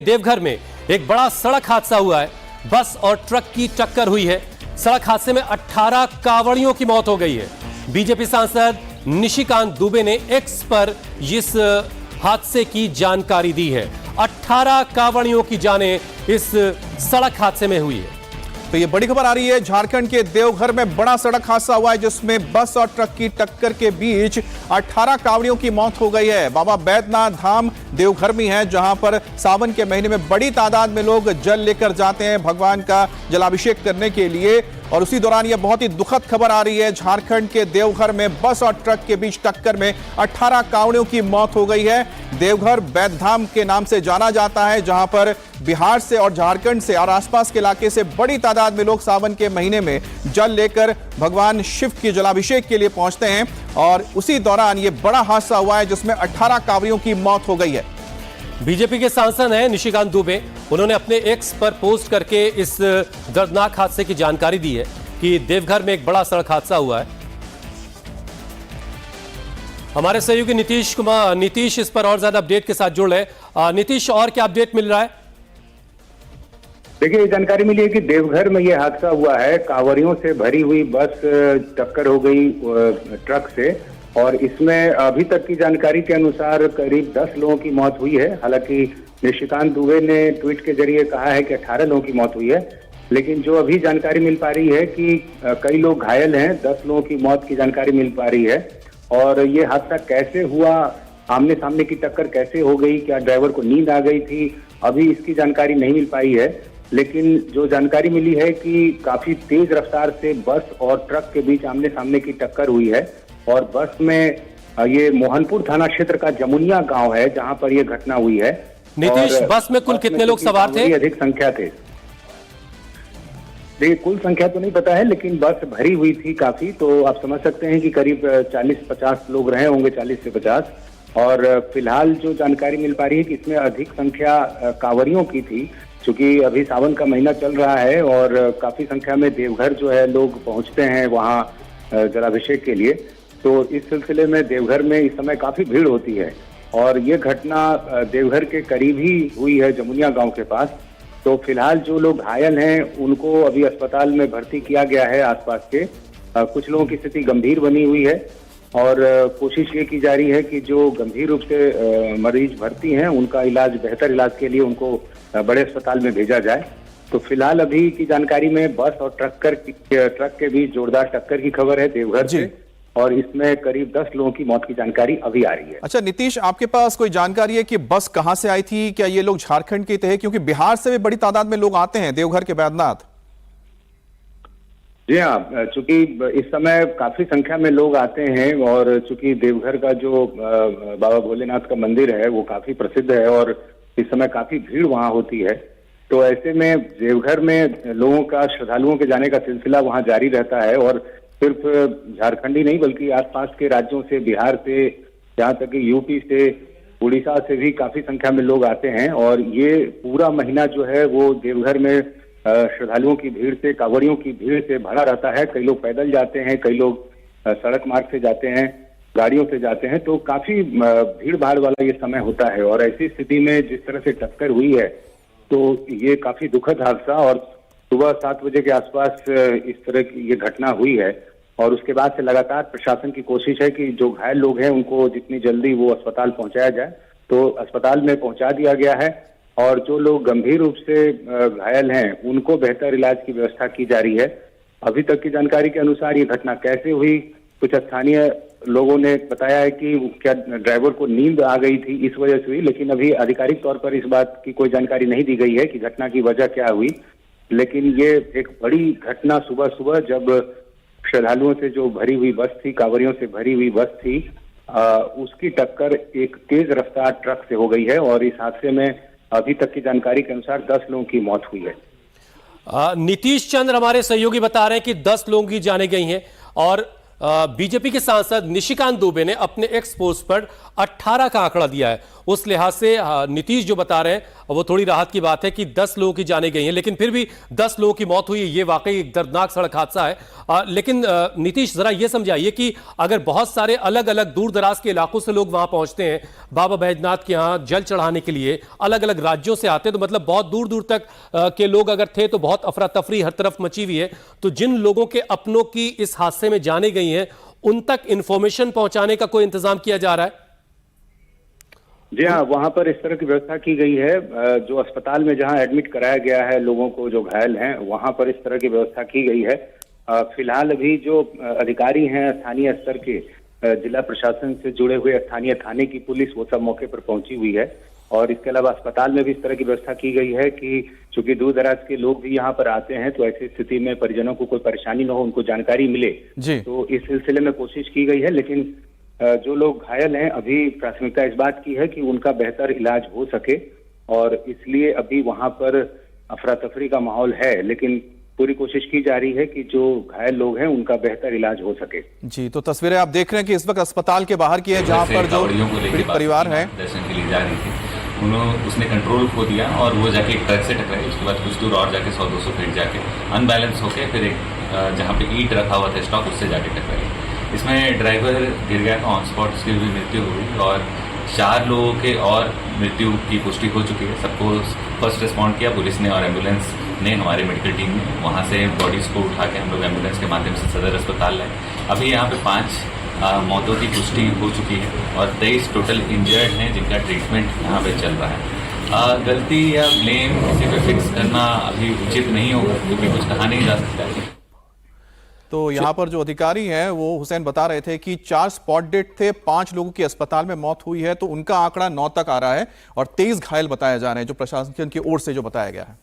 देवघर में एक बड़ा सड़क हादसा हुआ है। बस और ट्रक की टक्कर हुई है। सड़क हादसे में 18 कांवड़ियों की मौत हो गई है। बीजेपी सांसद निशिकांत दुबे ने एक्स पर इस हादसे की जानकारी दी है। 18 कांवड़ियों की जानें इस सड़क हादसे में हुई है। तो ये बड़ी खबर आ रही है, झारखंड के देवघर में बड़ा सड़क हादसा हुआ है जिसमें बस और ट्रक की टक्कर के बीच 18 कांवड़ियों की मौत हो गई है। बाबा बैद्यनाथ धाम देवघर में है, जहां पर सावन के महीने में बड़ी तादाद में लोग जल लेकर जाते हैं भगवान का जलाभिषेक करने के लिए। और उसी दौरान यह बहुत ही दुखद खबर आ रही है, झारखंड के देवघर में बस और ट्रक के बीच टक्कर में 18 कांवड़ियों की मौत हो गई है। देवघर बैद्यधाम के नाम से जाना जाता है, जहां पर बिहार से और झारखंड से और आसपास के इलाके से बड़ी तादाद में लोग सावन के महीने में जल लेकर भगवान शिव के जलाभिषेक के लिए पहुंचते हैं। और उसी दौरान यह बड़ा हादसा हुआ है जिसमें 18 कांवड़ियों की मौत हो गई है। बीजेपी के सांसद हैं निशिकांत दुबे, उन्होंने अपने एक्स पर पोस्ट करके इस दर्दनाक हादसे की जानकारी दी है कि देवघर में एक बड़ा सड़क हादसा हुआ है। हमारे सहयोगी नीतीश इस पर और ज्यादा अपडेट के साथ जुड़ रहे हैं। नीतीश, और क्या अपडेट मिल रहा है? देखिए, जानकारी मिली है कि देवघर में यह हादसा हुआ है। कांवड़ियों से भरी हुई बस टक्कर हो गई ट्रक से, और इसमें अभी तक की जानकारी के अनुसार करीब 10 लोगों की मौत हुई है। हालांकि निशिकांत दुबे ने ट्वीट के जरिए कहा है कि 18 लोगों की मौत हुई है, लेकिन जो अभी जानकारी मिल पा रही है कि कई लोग घायल हैं। 10 लोगों की मौत की जानकारी मिल पा रही है। और ये हादसा कैसे हुआ, आमने सामने की टक्कर कैसे हो गई, क्या ड्राइवर को नींद आ गई थी, अभी इसकी जानकारी नहीं मिल पाई है। लेकिन जो जानकारी मिली है कि काफी तेज रफ्तार से बस और ट्रक के बीच आमने सामने की टक्कर हुई है। और बस में ये मोहनपुर थाना क्षेत्र का जमुनिया गांव है जहां पर यह घटना हुई है। नीतीश, बस में कुल कितने लोग सवार थे? अधिक संख्या थे। देखिए, कुल संख्या तो नहीं पता है, लेकिन बस भरी हुई थी काफी, तो आप समझ सकते हैं कि करीब 40-50 लोग रहे होंगे, 40 से 50। और फिलहाल जो जानकारी मिल पा रही है कि इसमें अधिक संख्या कांवड़ियों की थी, क्योंकि अभी सावन का महीना चल रहा है और काफी संख्या में देवघर जो है लोग पहुंचते हैं वहां जलाभिषेक के लिए। तो इस सिलसिले में देवघर में इस समय काफी भीड़ होती है। और ये घटना देवघर के करीब ही हुई है, जमुनिया गांव के पास। तो फिलहाल जो लोग घायल हैं उनको अभी अस्पताल में भर्ती किया गया है। आसपास के कुछ लोगों की स्थिति गंभीर बनी हुई है, और कोशिश ये की जा रही है कि जो गंभीर रूप से मरीज भर्ती हैं उनका इलाज, बेहतर इलाज के लिए उनको बड़े अस्पताल में भेजा जाए। तो फिलहाल अभी की जानकारी में बस और ट्रक के बीच जोरदार टक्कर की खबर है देवघर से, और इसमें करीब 10 लोगों की मौत की जानकारी अभी आ रही है। अच्छा नीतीश, आपके पास कोई जानकारी है कि बस कहां से आई थी? क्या ये लोग झारखंड के थे? क्योंकि बिहार से भी बड़ी तादाद में लोग आते हैं देवघर के बैद्यनाथ। जी हाँ, चूंकि इस समय काफी संख्या में लोग आते हैं, और चूंकि देवघर का जो बाबा भोलेनाथ का मंदिर है वो काफी प्रसिद्ध है और इस समय काफी भीड़ वहां होती है। तो ऐसे में देवघर में लोगों का, श्रद्धालुओं के जाने का सिलसिला वहां जारी रहता है। और सिर्फ झारखंड ही नहीं बल्कि आसपास के राज्यों से, बिहार से, यहाँ तक कि यूपी से, उड़ीसा से भी काफी संख्या में लोग आते हैं। और ये पूरा महीना जो है वो देवघर में श्रद्धालुओं की भीड़ से, कांवड़ियों की भीड़ से भरा रहता है। कई लोग पैदल जाते हैं, कई लोग सड़क मार्ग से जाते हैं, गाड़ियों से जाते हैं। तो काफी भीड़ भाड़ वाला ये समय होता है। और ऐसी स्थिति में जिस तरह से टक्कर हुई है तो ये काफी दुखद हादसा, और सुबह 7 बजे के आसपास इस तरह की ये घटना हुई है। और उसके बाद से लगातार प्रशासन की कोशिश है कि जो घायल लोग हैं उनको जितनी जल्दी वो अस्पताल पहुंचाया जाए। तो अस्पताल में पहुंचा दिया गया है, और जो लोग गंभीर रूप से घायल हैं उनको बेहतर इलाज की व्यवस्था की जा रही है। अभी तक की जानकारी के अनुसार ये घटना कैसे हुई, कुछ स्थानीय लोगों ने बताया है कि क्या ड्राइवर को नींद आ गई थी, इस वजह से हुई। लेकिन अभी आधिकारिक तौर पर इस बात की कोई जानकारी नहीं दी गई है कि घटना की वजह क्या हुई। लेकिन ये एक बड़ी घटना सुबह सुबह, जब श्रद्धालुओं से जो भरी हुई बस थी, कांवड़ियों से भरी हुई बस थी, उसकी टक्कर एक तेज रफ्तार ट्रक से हो गई है। और इस हादसे में अभी तक की जानकारी के अनुसार 10 लोगों की मौत हुई है। नीतीश चंद्र हमारे सहयोगी बता रहे हैं कि 10 लोगों की जानें गई हैं। और बीजेपी के सांसद निशिकांत दुबे ने अपने एक्स पोस्ट पर 18 का आंकड़ा दिया है। उस लिहाज से नीतीश जो बता रहे हैं वो थोड़ी राहत की बात है कि 10 लोगों की जानें गई हैं, लेकिन फिर भी 10 लोगों की मौत हुई है, ये वाकई एक दर्दनाक सड़क हादसा है। लेकिन नीतीश जरा ये समझाइए कि अगर बहुत सारे अलग अलग दूर दराज के इलाकों से लोग वहां पहुंचते हैं बाबा बैजनाथ के यहां जल चढ़ाने के लिए, अलग अलग राज्यों से आते हैं, तो मतलब बहुत दूर दूर तक के लोग अगर थे तो बहुत अफरा तफरी हर तरफ मची हुई है। तो जिन लोगों के अपनों की इस हादसे में जाने गई हैं उन तक इंफॉर्मेशन पहुंचाने का कोई इंतजाम किया जा रहा है? जी हाँ, वहां पर इस तरह की व्यवस्था की गई है। जो अस्पताल में जहां एडमिट कराया गया है लोगों को जो घायल हैं, वहां पर इस तरह की व्यवस्था की गई है। फिलहाल अभी जो अधिकारी हैं स्थानीय स्तर के, जिला प्रशासन से जुड़े हुए स्थानीय थाने की पुलिस, वो सब मौके पर पहुंची हुई है। और इसके अलावा अस्पताल में भी इस तरह की व्यवस्था की गई है कि चूंकि दूर दराज के लोग भी यहाँ पर आते हैं, तो ऐसी स्थिति में परिजनों को कोई परेशानी न हो, उनको जानकारी मिले जी। तो इस सिलसिले में कोशिश की गई है। लेकिन जो लोग घायल हैं, अभी प्राथमिकता इस बात की है कि उनका बेहतर इलाज हो सके, और इसलिए अभी वहां पर अफरा तफरी का माहौल है, लेकिन पूरी कोशिश की जा रही है कि जो घायल लोग हैं उनका बेहतर इलाज हो सके। जी, तो तस्वीरें आप देख रहे हैं कि इस वक्त अस्पताल के बाहर की है, जहां पर जो पीड़ित परिवार है दर्शन के लिए जा रही थी, उसने कंट्रोल खो दिया और वो जाके एक ट्रक से टकराई। उसके बाद कुछ दूर और जाके 100-200 फीट जाके अनबैलेंस होके फिर एक जहाँ पे ईंट रखा हुआ था स्टॉक, उससे जाके टकराई। इसमें ड्राइवर गिर गया था ऑन स्पॉट, उसकी भी मृत्यु हो गई और 4 लोगों के और मृत्यु की पुष्टि हो चुकी है। सबको फर्स्ट रिस्पॉन्ड किया पुलिस ने और एम्बुलेंस ने, हमारी मेडिकल टीम ने। वहाँ से बॉडीज को उठा के हम लोग एम्बुलेंस के माध्यम से सदर अस्पताल लाए। अभी यहाँ पे 5 मौतों की पुष्टि हो चुकी है और 23 टोटल इंजर्ड हैं जिनका ट्रीटमेंट यहाँ पे चल रहा है। गलती या ब्लेम किसी पे फिक्स करना अभी उचित नहीं होगा, क्योंकि कुछ कहा नहीं जा सकता है। तो यहाँ पर जो अधिकारी हैं वो हुसैन बता रहे थे कि 4 स्पॉट डेड थे, 5 लोगों की अस्पताल में मौत हुई है, तो उनका आंकड़ा 9 तक आ रहा है और 23 घायल बताए जा रहे हैं, जो प्रशासन की ओर से जो बताया गया है।